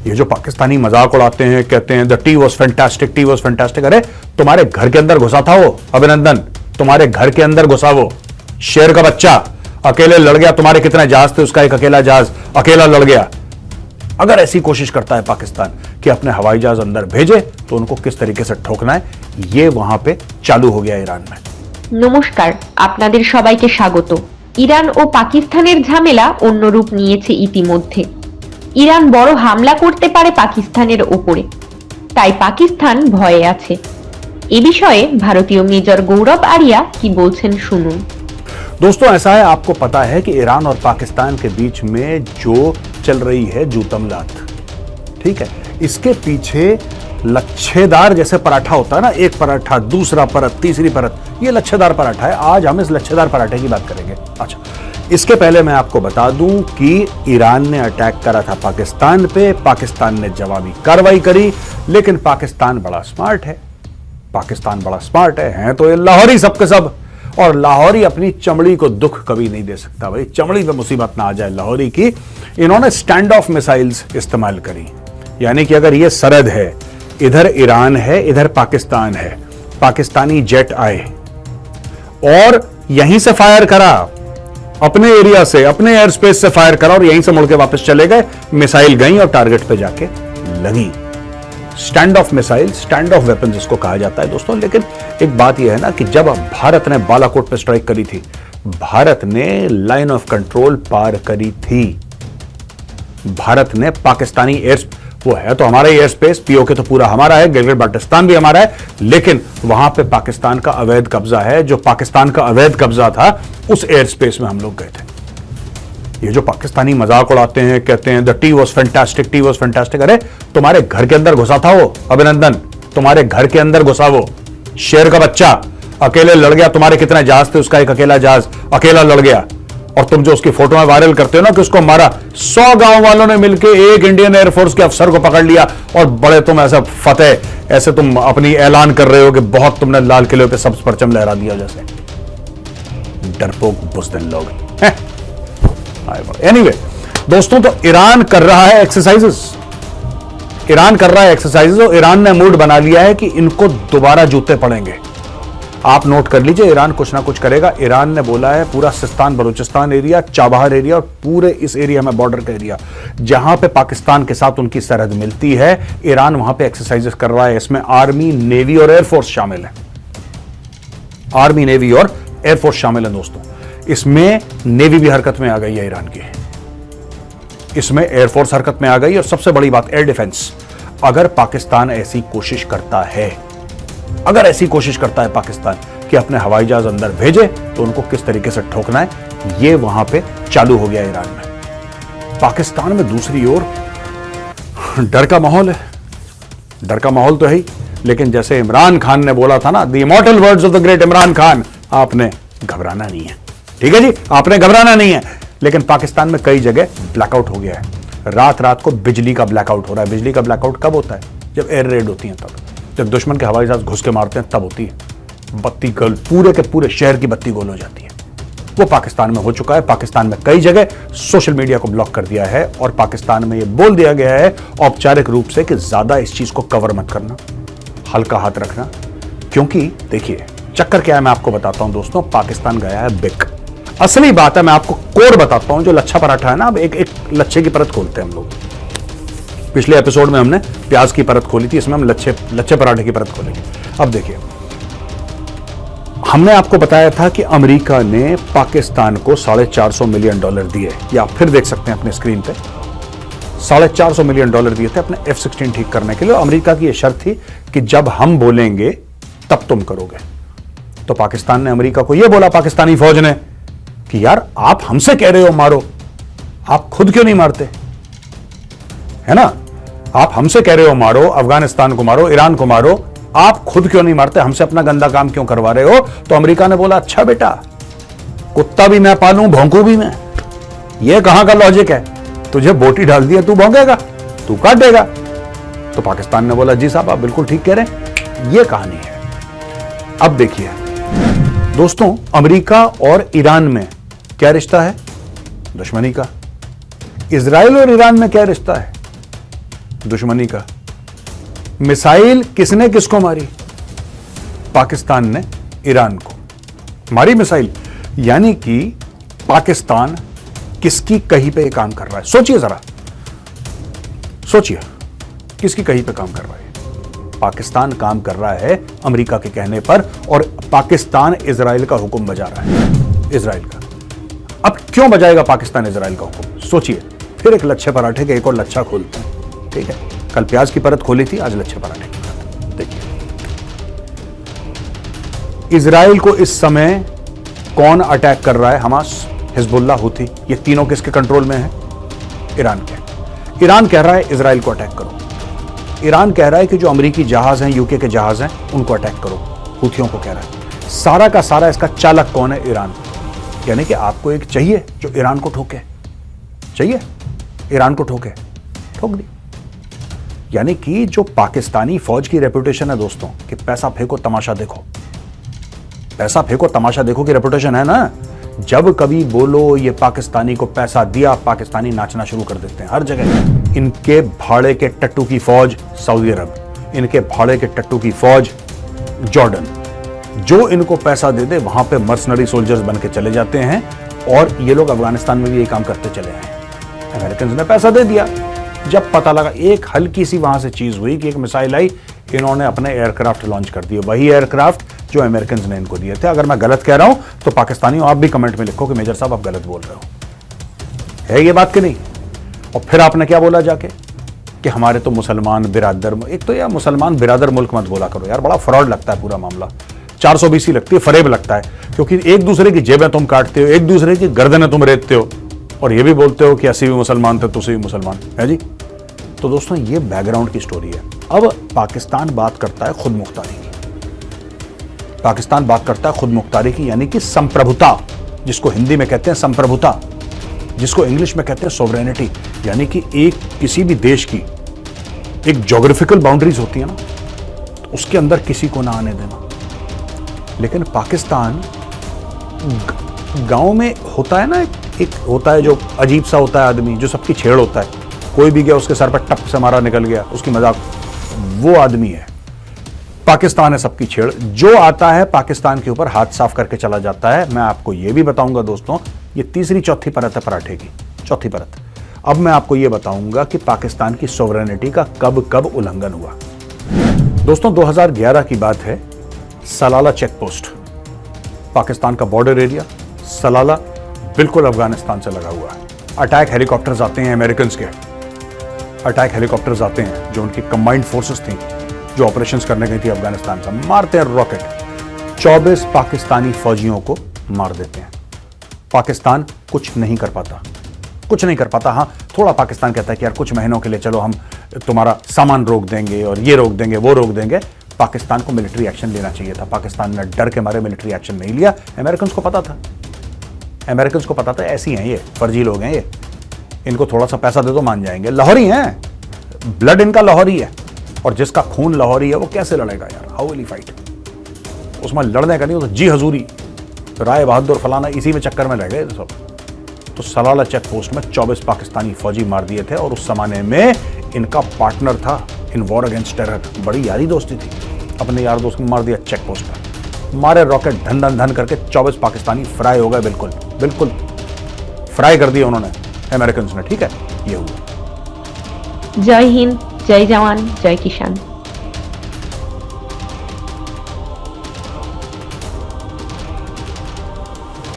ये जो पाकिस्तानी मजाक उड़ाते हैं, कहते हैं the T was fantastic, T was fantastic. अरे तुम्हारे घर के अंदर घुसा था वो अभिनंदन, तुम्हारे घर के अंदर घुसा वो शेर का बच्चा, अकेले लड़ गया। तुम्हारे कितने जहाज थे, उसका एक अकेला जहाज अकेला लड़ गया। अगर ऐसी कोशिश करता है पाकिस्तान कि अपने हवाई जहाज अंदर भेजे तो उनको किस तरीके से ठोकना है, ये वहां पे चालू हो गया ईरान में। নমস্কার, আপনাদের সবাইকে স্বাগত। ইরান ও পাকিস্তানের ঝামেলা অন্য রূপ নিয়েছে ইতিমধ্যে। ইরান বড় হামলা করতে পারে পাকিস্তানের ওপরে, তাই পাকিস্তান ভয়ে আছে। এ বিষয়ে ভারতীয় মেজর গৌরব আরিয়া কি বলছেন শুনুন। दोस्तों, ऐसा है, आपको पता है कि ईरान और पाकिस्तान के बीच में जो चल रही है जूतमलात, ठीक है, इसके पीछे लच्छेदार जैसे पराठा होता है ना, एक पराठा, दूसरा परत, तीसरी परत, ये लच्छेदार पराठा है। आज हम इस लच्छेदार पराठे की बात करेंगे। अच्छा, इसके पहले मैं आपको बता दूं कि ईरान ने अटैक करा था पाकिस्तान पे, पाकिस्तान ने जवाबी कार्रवाई करी, लेकिन पाकिस्तान बड़ा स्मार्ट है। पाकिस्तान बड़ा स्मार्ट है तो ये लाहौरी सबके सब, और लाहौरी अपनी चमड़ी को दुख कभी नहीं दे सकता। भाई चमड़ी पे मुसीबत ना आ जाए लाहौरी की। इन्होंने स्टैंड ऑफ मिसाइल्स इस्तेमाल करी, यानी कि अगर ये सरहद है, इधर ईरान है, इधर पाकिस्तान है, पाकिस्तानी जेट आए और यहीं से फायर करा, अपने एरिया से, अपने एयर स्पेस से फायर करा और यहीं से मुड़ के वापस चले गए। मिसाइल गई और टारगेट पे जाके लगी। Stand of missile, stand of weapon जिसको कहा जाता है दोस्तों। लेकिन एक बात यह है ना कि जब भारत ने बालाकोट पे स्ट्राइक करी थी, भारत ने लाइन ऑफ कंट्रोल पार करी थी। भारत ने पाकिस्तानी एयर, वो है तो हमारा एयर स्पेस, पीओके तो पूरा हमारा है, गिलगित बाल्टिस्तान भी हमारा है, लेकिन वहां पे पाकिस्तान का अवैध कब्जा है। जो पाकिस्तान का अवैध कब्जा था, उस एयर स्पेस में हम लोग गए थे। ये जो पाकिस्तानी मजाक उड़ाते हैं, कहते हैं the T was fantastic, T was fantastic. अरे तुम्हारे घर के अंदर घुसा था वो अभिनंदन, तुम्हारे घर के अंदर घुसा वो शेर का बच्चा, अकेले लड़ गया। तुम्हारे कितने जहाज थे, उसका एक अकेला जहाज अकेला लड़ गया। और तुम जो उसकी फोटो में वायरल करते हो ना कि उसको मारा, 100 गांव वालों ने मिलकर एक इंडियन एयरफोर्स के अफसर को पकड़ लिया और बड़े तुम ऐसा फतेह, ऐसे तुम अपनी ऐलान कर रहे हो कि बहुत तुमने लाल किले पे सब्ज परचम लहरा दिया जैसे। डरपोक बुज़दिल लोग। एनीवे दोस्तों, तो ईरान कर रहा है एक्सरसाइजेस, ईरान कर रहा है एक्सरसाइजेस और ईरान ने मूड बना लिया है कि इनको दोबारा जूते पड़ेंगे। आप नोट कर लीजिए, ईरान कुछ ना कुछ करेगा। ईरान ने बोला है पूरा Sistan Balochistan area, Chabahar area और पूरे इस एरिया में, बॉर्डर का एरिया जहां पे पाकिस्तान के साथ उनकी सरहद मिलती है, ईरान वहां पे एक्सरसाइजेस कर रहा है। इसमें आर्मी, नेवी और एयरफोर्स शामिल है। आर्मी, नेवी और एयरफोर्स शामिल है दोस्तों। इसमें नेवी भी हरकत में आ गई है ईरान की, इसमें एयरफोर्स हरकत में आ गई, और सबसे बड़ी बात एयर डिफेंस। अगर पाकिस्तान ऐसी कोशिश करता है, अगर ऐसी कोशिश करता है पाकिस्तान कि अपने हवाई जहाज अंदर भेजे तो उनको किस तरीके से ठोकना है, यह वहां पे चालू हो गया ईरान में। पाकिस्तान में दूसरी ओर डर का माहौल है। डर का माहौल तो है ही, लेकिन जैसे इमरान खान ने बोला था ना, the immortal words of the great Imran Khan, आपने घबराना नहीं है। ठीक है जी, आपने घबराना नहीं है। लेकिन पाकिस्तान में कई जगह ब्लैकआउट हो गया है। रात रात को बिजली का ब्लैकआउट हो रहा है। बिजली का ब्लैकआउट कब होता है? जब एयर रेड होती है, तब, जब दुश्मन के हवाई जहाज घुस के मारते हैं तब होती है। बत्ती गोल, पूरे के पूरे शहर की बत्ती गोल हो जाती है। वो पाकिस्तान में हो चुका है। पाकिस्तान में कई जगह सोशल मीडिया को ब्लॉक कर दिया है और पाकिस्तान में यह बोल दिया गया है औपचारिक रूप से कि ज्यादा इस चीज को कवर मत करना, हल्का हाथ रखना। क्योंकि देखिए चक्कर क्या है, मैं आपको बताता हूं दोस्तों। पाकिस्तान गया है बिक, असली बात है, मैं आपको कोड बताता हूं। जो लच्छा पराठा है ना, अब एक लच्छे की परत खोलते हैं हम लोग। पिछले एपिसोड में हमने प्याज की परत खोली थी, इसमें हम लच्छे पराठे की परत खोलेंगे। अब देखिए, हमने आपको बताया था कि अमेरिका ने पाकिस्तान को $450 मिलियन दिए, या फिर देख सकते हैं अपने स्क्रीन पे, $450 मिलियन दिए थे अपने F-16 ठीक करने के लिए। अमेरिका की यह शर्त थी कि जब हम बोलेंगे तब तुम करोगे। तो पाकिस्तान ने अमेरिका को यह बोला, पाकिस्तानी फौज ने, कि यार आप हमसे कह रहे हो मारो, आप खुद क्यों नहीं मारते? है ना, आप हमसे कह रहे हो मारो, अफगानिस्तान को मारो, ईरान को मारो, आप खुद क्यों नहीं मारते? हमसे अपना गंदा काम क्यों करवा रहे हो? तो अमेरिका ने बोला, अच्छा बेटा, कुत्ता भी मैं पालूं, भौंकू भी मैं। यह कहां का लॉजिक है? तुझे बोटी डाल दी है, तू भौंकेगा, तू काट देगा। तो पाकिस्तान ने बोला, जी साहब आप बिल्कुल ठीक कह रहे हैं, यह कहानी है। अब देखिए दोस्तों, अमेरिका और ईरान में क्या रिश्ता है? दुश्मनी का। इजराइल और ईरान में क्या रिश्ता है? दुश्मनी का। मिसाइल किसने किसको मारी? पाकिस्तान ने ईरान को मारी मिसाइल। यानी कि पाकिस्तान किसकी कही पे काम कर रहा है? सोचिए जरा, सोचिए किसकी कही पे काम कर रहा है? पाकिस्तान काम कर रहा है अमेरिका के कहने पर, और पाकिस्तान इजराइल का हुक्म बजा रहा है। इजराइल का। अब क्यों बजाएगा पाकिस्तान इजराइल का हुक्म? सोचिए। फिर एक लच्छे पराठे के एक और लच्छा खोलते हैं, ठीक है? कल प्याज की परत खोली थी, आज लच्छे पराठे की परत। देखिए, इजराइल को इस समय कौन अटैक कर रहा है? हमास, हिजबुल्लाह, हुथी, ये तीनों किसके कंट्रोल में है? ईरान के। ईरान कह रहा है इजराइल को अटैक करो। ईरान कह रहा है कि जो अमेरिकी जहाज हैं, यूके के जहाज हैं, उनको अटैक करो। हुथियों को कह रहा है। सारा का सारा इसका चालक कौन है? ईरान। यानी कि आपको एक चाहिए जो ईरान को ठोके, चाहिए ईरान को ठोके, ठोक दी। यानी कि जो पाकिस्तानी फौज की रेपुटेशन है दोस्तों, कि पैसा फेंको तमाशा देखो, पैसा फेंको तमाशा देखो की रेपुटेशन है ना। जब कभी बोलो ये पाकिस्तानी को पैसा दिया, पाकिस्तानी नाचना शुरू कर देते हैं हर जगह। इनके भाड़े के टट्टू की फौज सऊदी अरब, इनके भाड़े के टट्टू की फौज जॉर्डन, जो इनको पैसा दे दे वहां पे मर्सनरी सोल्जर्स बन के चले जाते हैं। और ये लोग अफगानिस्तान में भी यही काम करते चले आए। अमेरिकन ने पैसा दे दिया। जब पता लगा, एक हल्की सी वहां से चीज हुई कि एक मिसाइल आई, इन्होंने अपने एयरक्राफ्ट लॉन्च कर दिए, वही एयरक्राफ्ट जो अमेरिकन ने इनको दिए थे। अगर मैं गलत कह रहा हूं तो पाकिस्तानियों आप भी कमेंट में लिखो कि मेजर साहब आप गलत बोल रहे हो। है ये बात कि नहीं? और फिर आपने क्या बोला जाके कि हमारे तो मुसलमान बिरादर, एक तो यार मुसलमान बिरादर मुल्क मत बोला करो यार, बड़ा फ्रॉड लगता है पूरा मामला। 420 लगती है, फरेब लगता है, क्योंकि एक दूसरे की जेबें तुम काटते हो, एक दूसरे की गर्दनें तुम रेतते हो, और ये भी बोलते हो कि असी भी मुसलमान थे, तुसी भी मुसलमान है जी। तो दोस्तों ये बैकग्राउंड की स्टोरी है। अब पाकिस्तान बात करता है खुद मुख्तारी की। पाकिस्तान बात करता है खुद मुख्तारी की, यानी कि संप्रभुता, जिसको हिंदी में कहते हैं संप्रभुता, जिसको इंग्लिश में कहते हैं सोवरेनिटी। यानी कि एक किसी भी देश की एक ज्योग्राफिकल बाउंड्रीज होती है ना, तो उसके अंदर किसी को ना आने देना। लेकिन पाकिस्तान गांव में होता है ना, एक होता है जो अजीब सा होता है आदमी, जो सबकी छेड़ होता है, कोई भी गया उसके सर पर टप से मारा निकल गया, उसकी मजाक, वो आदमी है। पाकिस्तान है सबकी छेड़। जो आता है पाकिस्तान के ऊपर हाथ साफ करके चला जाता है। मैं आपको यह भी बताऊंगा दोस्तों, ये तीसरी चौथी परत है पराठे की, चौथी परत। अब मैं आपको यह बताऊंगा कि पाकिस्तान की सोवरेनिटी का कब कब उल्लंघन हुआ। दोस्तों 2011 की बात है, सलाला चेक पोस्ट, पाकिस्तान का बॉर्डर एरिया, सलाला बिल्कुल अफगानिस्तान से लगा हुआ है। अटैक हेलीकॉप्टर्स आते हैं अमेरिकन के, अटैक हेलीकॉप्टर्स आते हैं जो उनकी कंबाइंड फोर्सेस थी, जो ऑपरेशंस करने गई थी अफगानिस्तान से, मारते हैं रॉकेट, 24 पाकिस्तानी फौजियों को मार देते हैं। पाकिस्तान कुछ नहीं कर पाता, कुछ नहीं कर पाता। हाँ, थोड़ा पाकिस्तान कहता है कि यार कुछ महीनों के लिए चलो हम तुम्हारा सामान रोक देंगे और ये रोक देंगे, वो रोक देंगे। पाकिस्तान को मिलिट्री एक्शन लेना चाहिए था, पाकिस्तान ने डर के मारे मिलिट्री एक्शन नहीं लिया। अमेरिकन को पता था, अमेरिकन को पता था ऐसी हैं ये, फर्जी लोग हैं ये, इनको थोड़ा सा पैसा दे दो मान जाएंगे। लाहौरी हैं, ब्लड इनका लाहौरी है, और जिसका खून लाहौरी है वो कैसे लड़ेगा यार? How will he fight? उसमें लड़ने का नहीं, वो तो जी हजूरी, राय बहादुर फलाना, इसी में चक्कर में रह गए सब। तो सलाला चेक पोस्ट में 24 पाकिस्तानी फौजी मार दिए थे, और उस जमाने में इनका पार्टनर था इन वॉर अगेंस्ट टेरर, बड़ी यारी दोस्ती थी। अपने यार दोस्त को मार दिया चेक पोस्ट पर, मारे रॉकेट धन धन धन करके 24 पाकिस्तानी फ्राई हो गए, बिल्कुल बिल्कुल फ्राई कर दिया उन्होंने अमेरिकन ने। ठीक है, ये हुआ। जय हिंद, जय जवान, जय किसान।